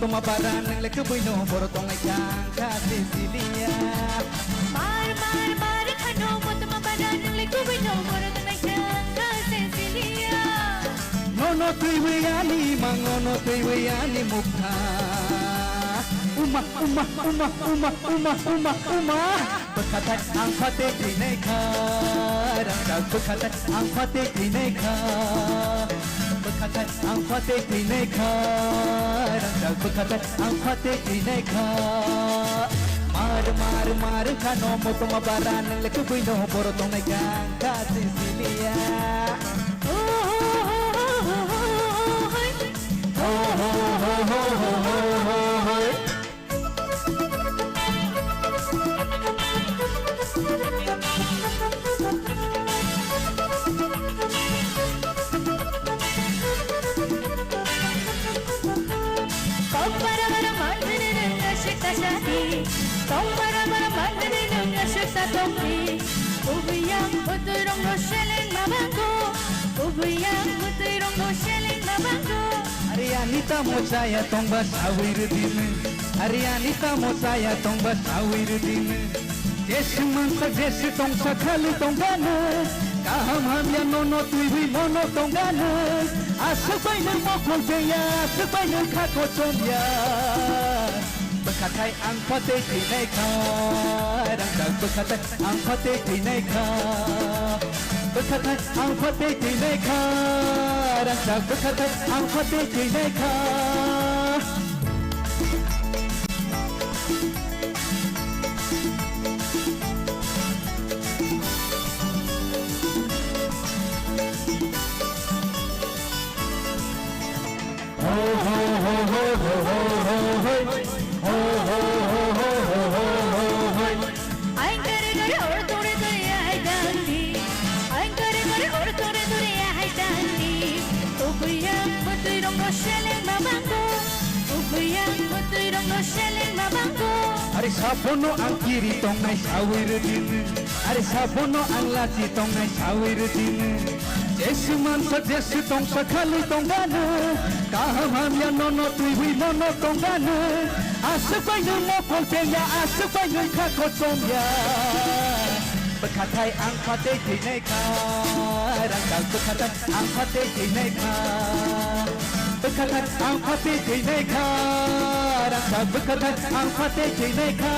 toma para nang lek buino boro tong ai kang ka Cecilia Mar khano mo tuma para nang lek buino boro tong ai kang ka Cecilia Nono tui weyani mangono tui weyani mukha Uma Berkata ang fatih dineka Rangga berkata ang fatih dineka Berkata ang fatih dineka Rangga berkata ang fatih dineka Mar kano mo tumabaran ng lekuboy no borotong na gang ka Cecilia Ubiyang uturong no shelling mabango Ubiyang uturong no shelling mabango Arianita mo saya tong basawir din Arianita mo saya tong basawir din Jesu man sa Jesu tong sakali tong gana Kaham ya nono tuwi nono tong gana Asabay ng mokol beya Asabay ng kakotsomya Berkatai ang fatih dineka Rangga berkatai ang fatih dineka Berkatai ang fatih dineka Rangga berkatai ang fatih dineka Ho ho ho ho ho ho ho Aing kare or tore duriya hai dandi Aing kare or tore duriya hai dandi Ubiyang uturong no shelling mabango Ubiyang uturong no shelling mabango Ari sabono ang kiri tong nai sawir din Ari sabono ang lati tong nai sawir din Jesu man sa Jesu tong sakali tong gana Kaham ya nono tuwi nono tong gana Asabay ng mokol beya asabay ng kakotsomya Berkatai ang fatih dineka Rangga berkatai ang fatih dineka Berkatai ang fatih dineka Rangga berkatai ang fatih dineka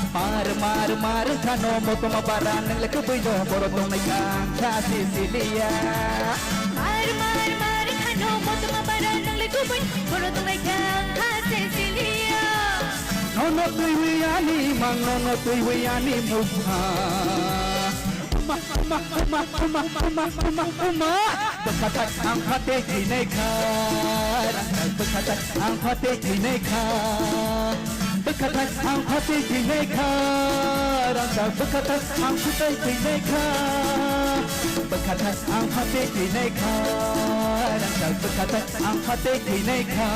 Mar kano mo tumabaran ng lekuboy no borotong na kang ka Cecilia Mar khano mo tumabaran ng lekuboy borotong ai kang ka Cecilia Nono tui weyani mangono tui weyani mukha Berkata ang fatih dineka Rangga berkata ang fatih dineka Berkata ang fatih dineka Rangga berkata ang fatih dineka Berkata ang fatih dineka Rangga berkata ang fatih dineka